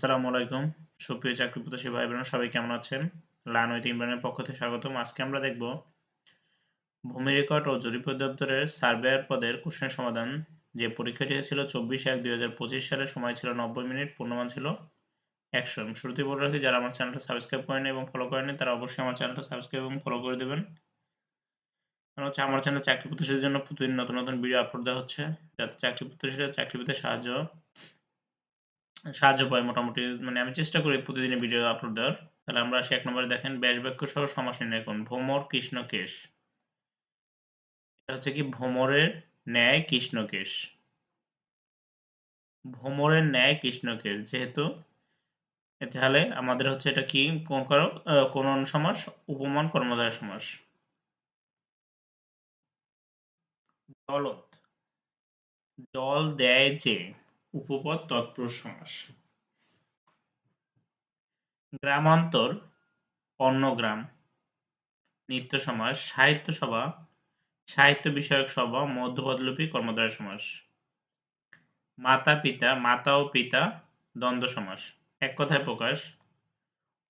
আসসালামু আলাইকুম। সুপ্রিয় চাকরি প্রত্যাশী ভাই বোনেরা সবাই কেমন আছেন? লার্ন উইথ ইমরানের পক্ষ থেকে স্বাগতম। আজকে আমরা দেখব ভূমি রেকর্ড ও জরিপ অধিদপ্তরের সার্ভেয়ার পদের কোশ্চেনের সমাধান। যে পরীক্ষাটি হয়েছিল 24/1/2025 সালে, সময় ছিল 90 মিনিট, পূর্ণমান ছিল 100। আমি শুরুতেই বলে রাখি, যারা আমার চ্যানেলটা সাবস্ক্রাইব করেনি এবং ফলো করেনি তারা অবশ্যই আমার চ্যানেলটা সাবস্ক্রাইব এবং ফলো করে দেবেন। কারণ হচ্ছে আমার চ্যানেলে চাকরি প্রত্যাশীদের জন্য প্রতিদিন নতুন নতুন ভিডিও আপলোড দেওয়া হচ্ছে, যাতে চাকরি প্রত্যাশীরা চাকরি পেতে সাহায্য পায় মোটামুটি। মানে আমি চেষ্টা করি প্রতিদিনের ভিডিও আপলোড দেওয়ার। তাহলে আমরা আসি 1 নম্বরে, দেখেন ব্যাস বাক্য সহ সমাস নির্ণয় করুন। ভ্রমর কৃষ্ণকেশ, এটা হচ্ছে কি ভ্রমরের ন্যায় কৃষ্ণকেশ। ভ্রমরের ন্যায় কৃষ্ণকেশ যেহেতু, তাহলে আমাদের হচ্ছে এটা কি কোন কারক, কোন সমাস, উপমান কর্মধারয় সমাস। জলদ, জল দেয় যে, উপপদ তৎপুরুষ সমাস। গ্রামান্তর, অন্নগ্রাম, নিত্য সমাস। সাহিত্য সভা, সাহিত্য বিষয়ক সভা, মধ্যপদলোপী কর্মধারয় সমাস। মাতা পিতা, মাতা ও পিতা দ্বন্দ্ব সমাস। এক কথায় প্রকাশ,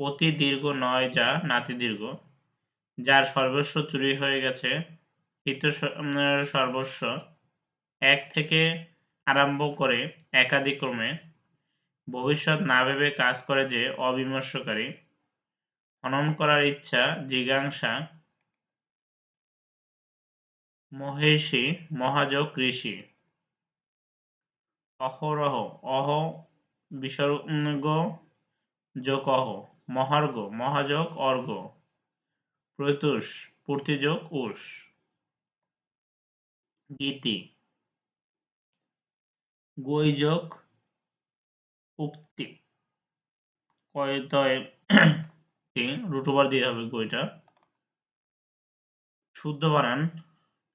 অতি দীর্ঘ নয় যা নাতি দীর্ঘ, যার সর্বস্ব চুরি হয়ে গেছে, হিত সর্বস্ব, এক থেকে আরম্ভ করে একাদিক্রমে, ভবিষ্যৎ না ভেবে কাজ করে যে অবিমর্শকারী, হনন করার ইচ্ছা, জিজ্ঞাসা, মহের্ষি, মহাযোগ, ঋষি। অহরহ, অহ বিসর্গ যোগ অহ, মহার্ঘ, মহাযোগ অর্ঘ, প্রত্যুষ, পূর্তিযোগ উষ। গীতি, গৈযোগ উক্তি, কয়তয় রুটওভার দিয়ে হবে গৈটা। শুদ্ধ বানান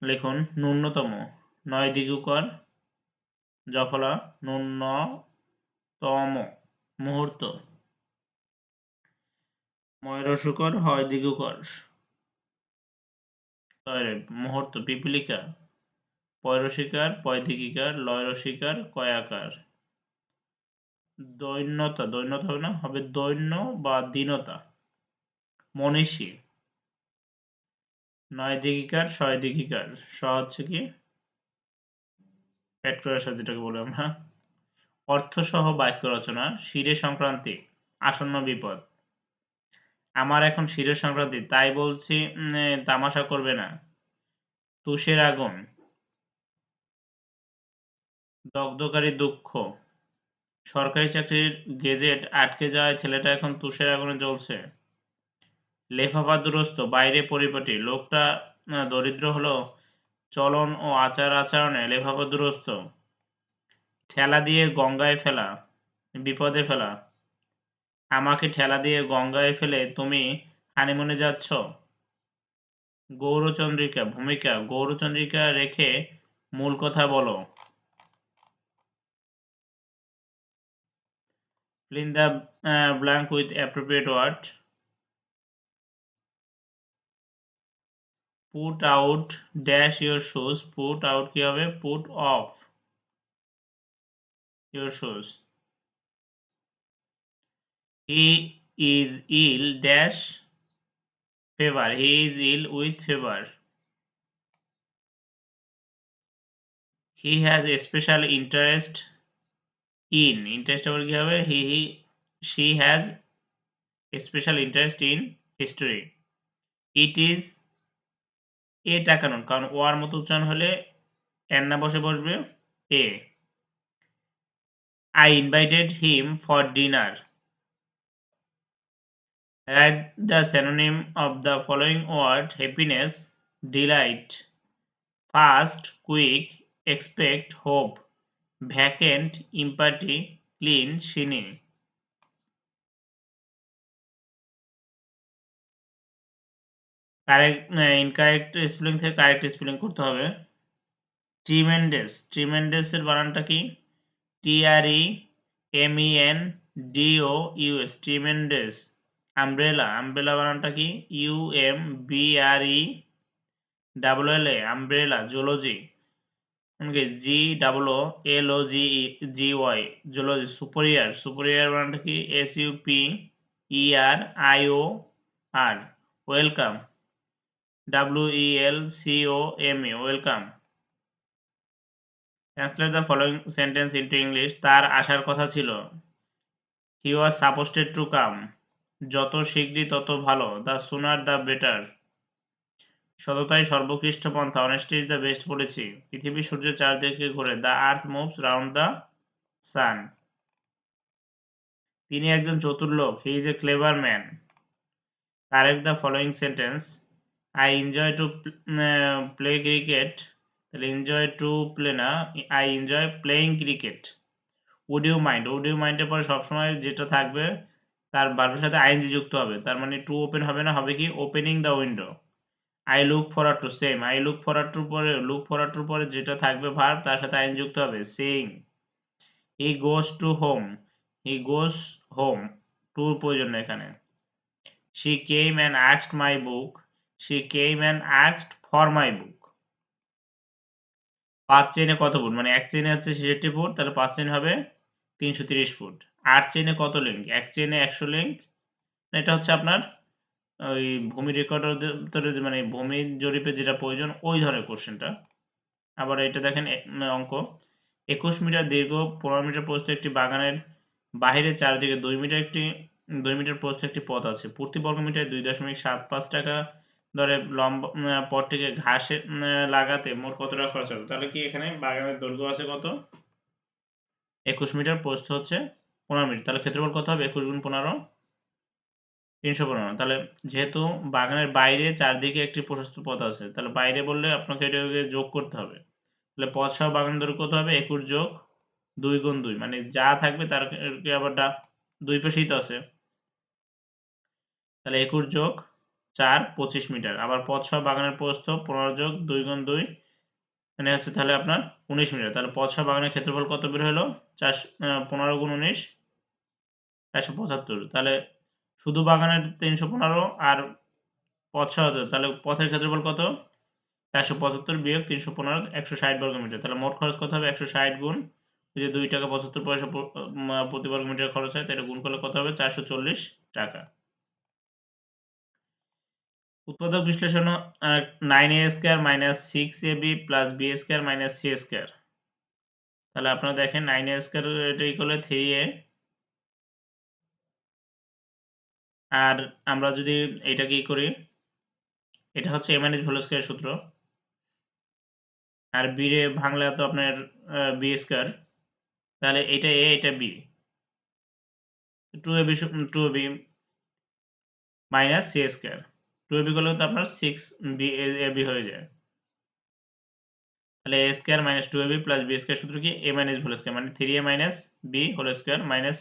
লিখুন। ন্যূনতম, নয় দিগুকর, জফলা, ন্যূনতম, মুহূর্ত, ময়রসুকর, হয় দিগুকর, মুহূর্ত, পিপীলিকা, পয়রসিকার, পয়দিকিকার, লয়রসিকার, কয়াকার। দৈন্যতা, দৈন্যতা হবে না, হবে দৈন্য বা দীনতা। মনীষী, নয় দিঘিকার, ছয় দিঘিকার, স হচ্ছে কি পেট করার সাথে, যেটাকে বলি আমরা। অর্থসহ বাক্য রচনা। শিরে সংক্রান্তি, আসন্ন বিপদ। আমার এখন শিরে সংক্রান্তি, তাই বলছি তামাশা করবে না। তুষের আগুন, দগ্ধকারী দুঃখ। সরকারি চাকরির গেজেট আটকে যাওয়ায় ছেলেটা এখন তুষের আগুনে জ্বলছে। লেফাফা দুরস্ত, বাইরে পরিপাটি। লোকটা দরিদ্র হলেও চলন ও আচার আচরণে লেফাফা দুরস্ত। ঠেলা দিয়ে গঙ্গায় ফেলা, বিপদে ফেলা। আমাকে ঠেলা দিয়ে গঙ্গায় ফেলে তুমি হানিমুনে যাচ্ছ। গৌরচন্দ্রিকা, ভূমিকা। গৌরচন্দ্রিকা রেখে মূল কথা বলো। fill in the blank with appropriate word. Put out dash your shoes. Put out কি হবে? Put off your shoes. He is ill dash fever. He is ill with fever. He has a special interest in. Interest আবার কি হবে? She has a special interest in history. It is a টাকানুন, কারণ war মতো উচ্চারণ হলে এর না বসবে এ। I invited him for dinner. Write the synonym of the following word: happiness, delight, fast, quick, expect, hope, vacant, empty, clean, shiny. Correct, incorrect spelling থেকে correct spelling করতে হবে। ট্রিমেন্ডাস, ট্রিমেন্ডাস এর বানানটা কি? TREMENDOUS, tremendous. আমব্রেলা, আমব্রেলা বানানটা কি? UMBRELLA, umbrella. Zoology, ওকে GOOLOGY zoology superior মানে কি SUPERIOR welcome WELCOME welcome translate the following sentence into English তার আসার কথা ছিল হি ওয়াজ সাপোজড টু কাম যত শিগগিরই তত ভালো দ্য সুনার দ্য বেটার সততাই সর্বোৎকৃষ্ট পন্থা honesty is the best policy পৃথিবী সূর্যের চারদিকে ঘোরে the earth moves round the sun তিনি একজন চতুর লোক he is a clever man correct the following sentence I enjoy to play cricket তাহলে এনজয় টু প্লে না I enjoy playing cricket would you মাইন্ডের পরে সবসময় যেটা থাকবে তার ভার্বের সাথে আইএনজি যুক্ত হবে তার মানে টু ওপেন হবে না হবে কি opening the window I look forward to same I look forward টুর পরে যেটা থাকবে ভার্ব তার সাথে আইন যুক্ত হবে saying he goes to home he goes home টুর প্রয়োজন নেই এখানে she came and asked my book she came and asked for my book 5 চেইনে কত ফুট মানে এক চেইনে হচ্ছে 66 ফুট তাহলে 5 চেইন হবে 330 ফুট 8 চেইনে কত লিঙ্ক এক চেইনে 100 লিঙ্ক এটা হচ্ছে আপনার ওই ভূমি রেকর্ডের মানে ভূমি জরিপে যেটা প্রয়োজন ওই ধরনের কোশ্চেনটা আবার এটা দেখেন অঙ্ক 21 মিটার দীর্ঘ 15 মিটার প্রস্থ একটি বাগানের বাহিরে চারদিকে 2 মিটার প্রস্থ একটি পথ আছে প্রতি বর্গ মিটারে 2.75 টাকা দরে লম্বা পথটিকে ঘাসে লাগাতে মোট কত টাকা খরচ হবে তাহলে কি এখানে বাগানের দৈর্ঘ্য আছে কত 21 মিটার প্রস্থ হচ্ছে 15 মিটার তাহলে ক্ষেত্রফল কত হবে 21 গুণ 15 315 তাহলে যেহেতু বাগানের বাইরে চারদিকে একটি প্রশস্ত পথ আছে তাহলে বাইরে বললে আপনাকে এটাকে যোগ করতে হবে তাহলে পথ সহ বাগানের দৈর্ঘ্য কত হবে 21 যোগ 2 গুণ 2 মানে যা থাকবে তার আবার দুই পাশেই তো আছে তাহলে 21 যোগ 4 25 মিটার আবার পথ সহ বাগানের প্রস্থ 15 যোগ 2 গুণ 2 মানে হচ্ছে তাহলে আপনার 19 মিটার তাহলে পথ সহ বাগানের ক্ষেত্রফল কত বের হলো 15 গুণ 19 475 তাহলে শুধু বাগানের 315 আর পথ সহ তাহলে পথের ক্ষেত্রফল কত 475 বিয়োগ 315 160 বর্গ মিটার তাহলে মোট খরচ কত হবে 160 গুণ যে 2 টাকা 75 পয়সা প্রতি বর্গ মিটার খরচ হয় তাহলে গুণ করলে কত হবে 440 টাকা উৎপাদক বিশ্লেষণ 9a square minus 6ab plus b square minus c square তাহলে আপনারা দেখেন 9a স্কয়ার এটা ইকুয়াল 3a আর আমরা যদি এটা কি করি এটা হচ্ছে a মাইনাস হোল স্কয়ার সূত্র আর b রে ভাঙলে তো আপনার b স্কয়ার তাহলে এটা a এটা b 2ab minus c square 2ab করলে তো আপনার 6ab হয়ে যায় তাহলে a square minus 2ab plus b square সূত্র কি a মাইনাস হোল স্কয়ার মানে 3a minus b whole square minus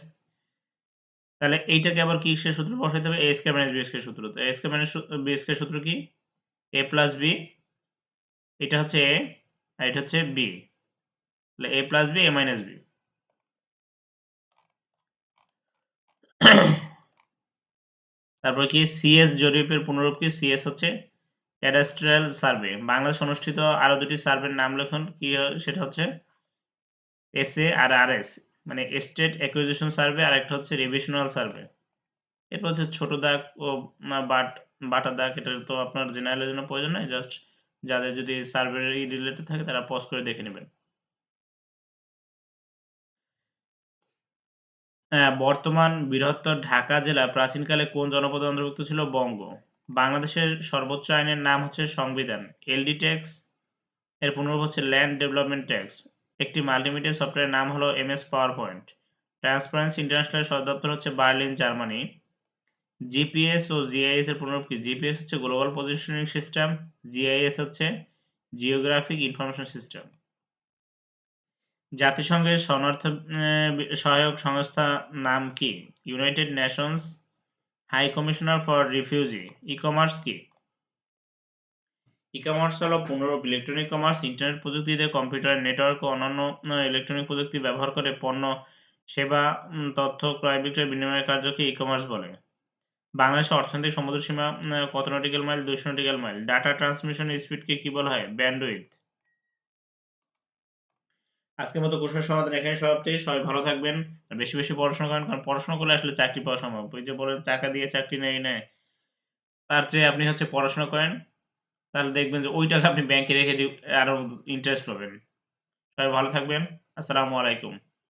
তাহলে এইটাকে আবার কিসের সূত্র বসাইতে হবে a square minus b square সূত্র তো a square minus b square সূত্র কি a প্লাস b এটা হচ্ছে a আর এটা হচ্ছে b তাহলে a plus b a minus b তারপর কি সিএস জরিপের পুনরূপ কি সিএস হচ্ছে ক্যাডাস্ট্রাল সার্ভে বাংলাদেশ অনুষ্ঠিত আরো দুটি সার্ভের নাম লিখুন কি সেটা হচ্ছে এসএ আর আরএস মানে স্টেট অ্যাকুইজিশন সার্ভে আর একটা হচ্ছে রিভিশনাল সার্ভে এরপর হচ্ছে ছোট দাগ ও বাটা দাগ এটা তো আপনার জেনারেলের জন্য প্রয়োজন নাই জাস্ট যাদের যদি সার্ভে রিলেটেড থাকে তারা পজ করে দেখে নেবেন বর্তমান বৃহত্তর ঢাকা জেলা প্রাচীনকালে কোন জনপদের অন্তর্ভুক্ত ছিল বঙ্গ বাংলাদেশের সর্বোচ্চ আইনের নাম হচ্ছে সংবিধান এলডি ট্যাক্স এর পুনরূপ হচ্ছে ল্যান্ড ডেভেলপমেন্ট ট্যাক্স একটি মাল্টিমিডিয়া সফটওয়্যার নাম হলো MS PowerPoint transparency international সদর দপ্তর হচ্ছে বার্লিন জার্মানি জিপিএস ও জিআইএস এর পুনরূপ কি জিপিএস হচ্ছে গ্লোবাল পজিশনিং সিস্টেম জিআইএস হচ্ছে জিওগ্রাফিক ইনফরমেশন সিস্টেম জাতিসংঘের শরণার্থ সহায়ক সংস্থা নাম কি United Nations high commissioner for refugee E commerce কি ই কমার্স হলো পুনরূপ ইলেকট্রনিক কমার্স ইন্টারনেট প্রযুক্তি দিয়ে কম্পিউটার নেটওয়ার্ক ও অন্যান্য ইলেকট্রনিক প্রযুক্তি ব্যবহার করে পণ্য সেবা তথ্য ক্রয় বিক্রয় বিনিময় কার্যকে ই কমার্স বলে বাংলাদেশের অর্থনৈতিক সমুদ্র সীমা কত nautical mile 200 nautical mile data transmission স্পিডকে কি বলা হয় ব্যান্ডউইথ আজকের মতো কোশ্চেন সমাধান এখানে সমাপ্তি। সবাই ভালো থাকবেন। আর বেশি, বেশি পড়াশোনা করেন। কারণ পড়াশোনা করলে আসলে চাকরি পাওয়া সম্ভব। ওই যে বলে টাকা দিয়ে চাকরি নেয়। তার চেয়ে আপনি হচ্ছে পড়াশোনা করেন। তাহলে দেখবেন যে ওই টাকা আপনি ব্যাংকে রেখে আরো ইন্টারেস্ট পাবেন। সবাই ভালো থাকবেন। আসসালামু আলাইকুম।